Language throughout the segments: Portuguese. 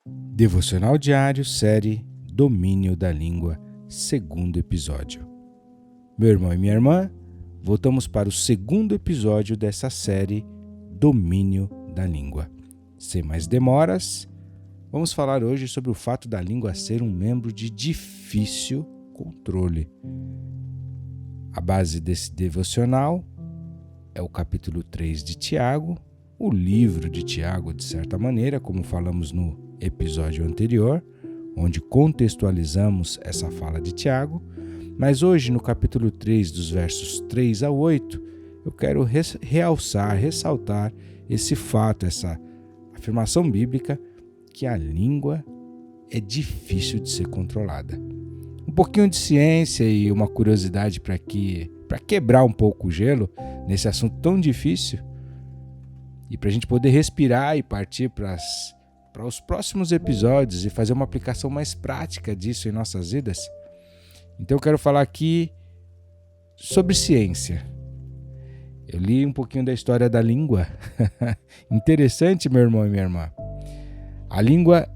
Devocional Diário, série Domínio da Língua, segundo episódio. Meu irmão e minha irmã, voltamos para o segundo episódio dessa série Domínio da Língua. Sem mais demoras, vamos falar hoje sobre o fato da língua ser um membro de difícil controle. A base desse devocional é o capítulo 3 de Tiago, o livro de Tiago, de certa maneira, como falamos no episódio anterior, onde contextualizamos essa fala de Tiago, mas hoje no capítulo 3, dos versos 3 a 8, eu quero ressaltar esse fato, essa afirmação bíblica que a língua é difícil de ser controlada. Um pouquinho de ciência e uma curiosidade para quebrar um pouco o gelo nesse assunto tão difícil e para a gente poder respirar e partir para os próximos episódios e fazer uma aplicação mais prática disso em nossas vidas. Então eu quero falar aqui sobre ciência. Eu li um pouquinho da história da língua. Interessante, meu irmão e minha irmã. A língua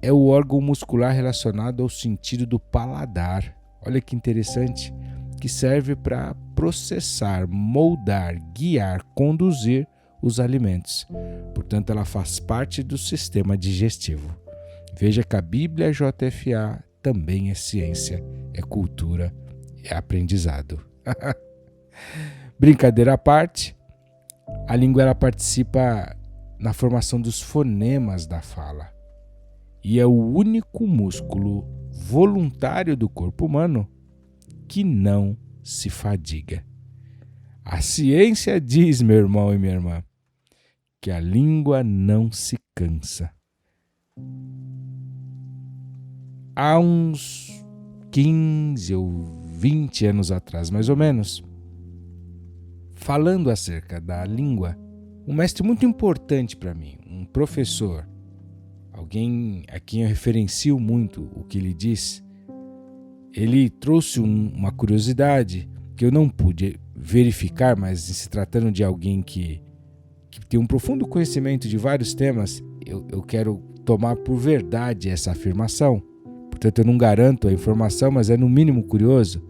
é o órgão muscular relacionado ao sentido do paladar. Olha que interessante, que serve para processar, moldar, guiar, conduzir os alimentos. Portanto, ela faz parte do sistema digestivo. Veja que a Bíblia JFA também é ciência, é cultura, é aprendizado. Brincadeira à parte, a língua ela participa na formação dos fonemas da fala e é o único músculo voluntário do corpo humano que não se fadiga. A ciência diz, meu irmão e minha irmã, que a língua não se cansa. Há uns 15 ou 20 anos atrás, mais ou menos, falando acerca da língua, um mestre muito importante para mim, um professor, alguém a quem eu referencio muito o que ele diz, ele trouxe uma curiosidade que eu não pude verificar, mas se tratando de alguém que tem um profundo conhecimento de vários temas, eu quero tomar por verdade essa afirmação. Portanto, eu não garanto a informação, mas é no mínimo curioso.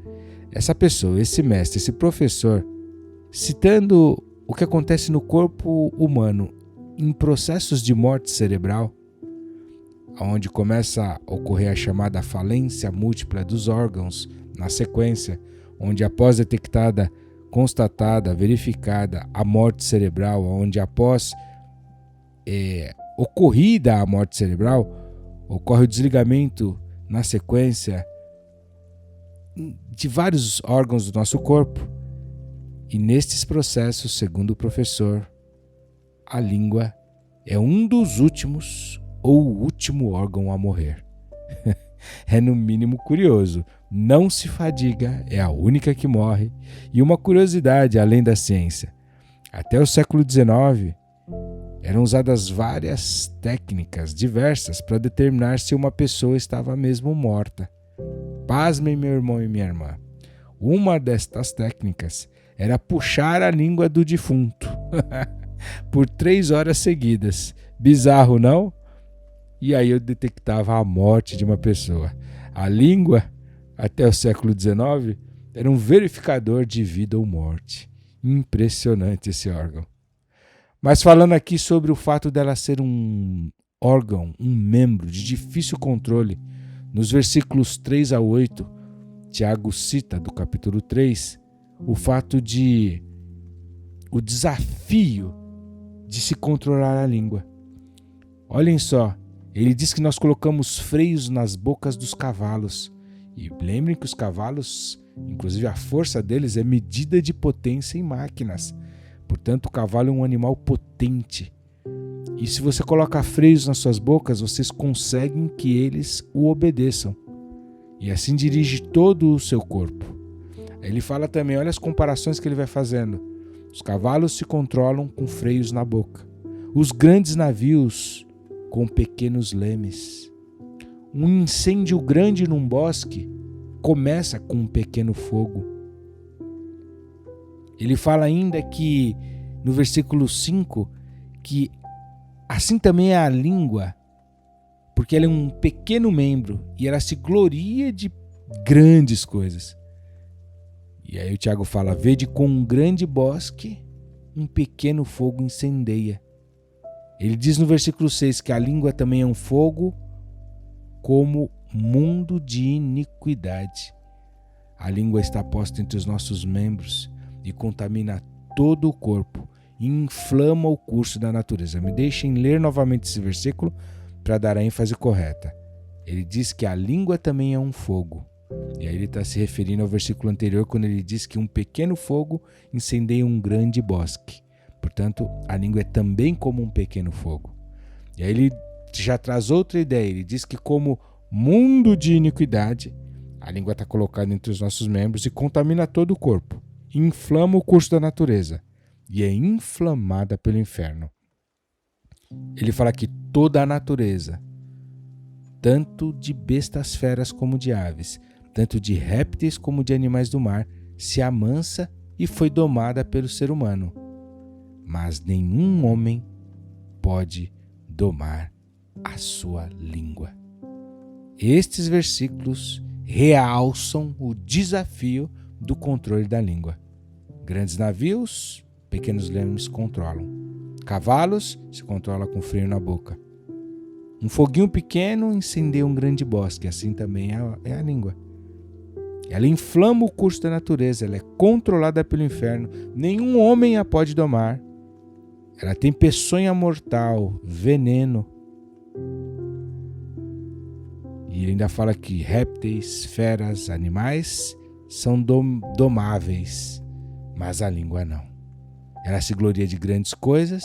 Essa pessoa, esse mestre, esse professor, citando o que acontece no corpo humano em processos de morte cerebral, onde começa a ocorrer a chamada falência múltipla dos órgãos na sequência, onde após detectada, constatada, verificada a morte cerebral, onde após ocorrida a morte cerebral, ocorre o desligamento na sequência de vários órgãos do nosso corpo. E nestes processos, segundo o professor, a língua é um dos últimos ou o último órgão a morrer. É no mínimo curioso. Não se fadiga, é a única que morre. E uma curiosidade além da ciência. Até o século XIX, eram usadas várias técnicas diversas para determinar se uma pessoa estava mesmo morta. Pasmem, meu irmão e minha irmã. Uma destas técnicas era puxar a língua do defunto por 3 horas seguidas. Bizarro, não? E aí eu detectava a morte de uma pessoa. A língua, até o século XIX, era um verificador de vida ou morte. Impressionante esse órgão. Mas falando aqui sobre o fato dela ser um órgão, um membro de difícil controle, nos versículos 3 a 8, Tiago cita do capítulo 3, o fato o desafio de se controlar a língua. Olhem só, ele diz que nós colocamos freios nas bocas dos cavalos. E lembrem que os cavalos, inclusive a força deles, é medida de potência em máquinas. Portanto, o cavalo é um animal potente. E se você coloca freios nas suas bocas, vocês conseguem que eles o obedeçam. E assim dirige todo o seu corpo. Ele fala também, olha as comparações que ele vai fazendo. Os cavalos se controlam com freios na boca. Os grandes navios com pequenos lemes. Um incêndio grande num bosque começa com um pequeno fogo. Ele fala ainda que, no versículo 5, que assim também é a língua, porque ela é um pequeno membro e ela se gloria de grandes coisas. E aí o Tiago fala: vede com um grande bosque um pequeno fogo incendeia. Ele diz no versículo 6 que a língua também é um fogo como mundo de iniquidade. A língua está posta entre os nossos membros e contamina todo o corpo e inflama o curso da natureza. Me deixem ler novamente esse versículo para dar a ênfase correta. Ele diz que a língua também é um fogo. E aí ele está se referindo ao versículo anterior, quando ele diz que um pequeno fogo incendeia um grande bosque. Portanto, a língua é também como um pequeno fogo. E aí ele já traz outra ideia. Ele diz que como mundo de iniquidade, a língua está colocada entre os nossos membros e contamina todo o corpo. Inflama o curso da natureza e é inflamada pelo inferno. Ele fala que toda a natureza, tanto de bestas feras como de aves, tanto de répteis como de animais do mar, se amansa e foi domada pelo ser humano. Mas nenhum homem pode domar a sua língua. Estes versículos realçam o desafio do controle da língua. Grandes navios, pequenos lemes controlam. Cavalos se controla com freio na boca. Um foguinho pequeno incendeia um grande bosque, assim também é a língua. Ela inflama o curso da natureza, ela é controlada pelo inferno, nenhum homem a pode domar. Ela tem peçonha mortal, veneno. E ele ainda fala que répteis, feras, animais são domáveis, mas a língua não. Ela se gloria de grandes coisas.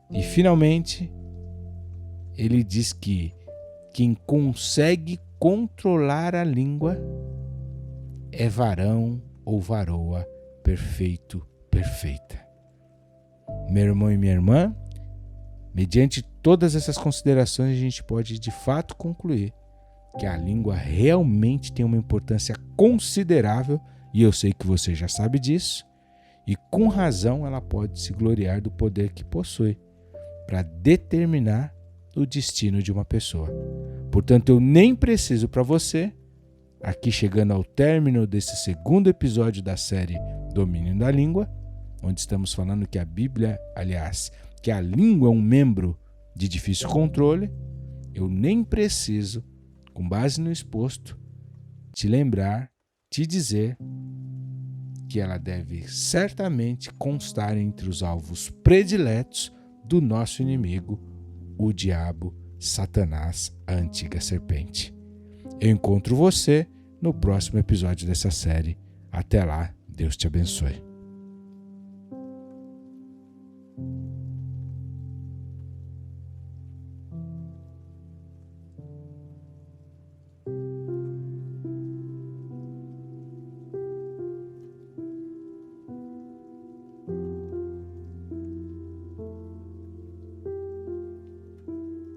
E finalmente, ele diz que quem consegue controlar a língua é varão ou varoa perfeito, perfeita. Meu irmão e minha irmã, mediante todas essas considerações, a gente pode de fato concluir que a língua realmente tem uma importância considerável, e eu sei que você já sabe disso, e com razão ela pode se gloriar do poder que possui para determinar o destino de uma pessoa. Portanto, eu nem preciso para você, aqui chegando ao término desse segundo episódio da série Domínio da Língua, onde estamos falando que a Bíblia, aliás, que a língua é um membro de difícil controle, eu nem preciso, com base no exposto, te lembrar, te dizer que ela deve certamente constar entre os alvos prediletos do nosso inimigo, o diabo, Satanás, a antiga serpente. Eu encontro você no próximo episódio dessa série. Até lá, Deus te abençoe.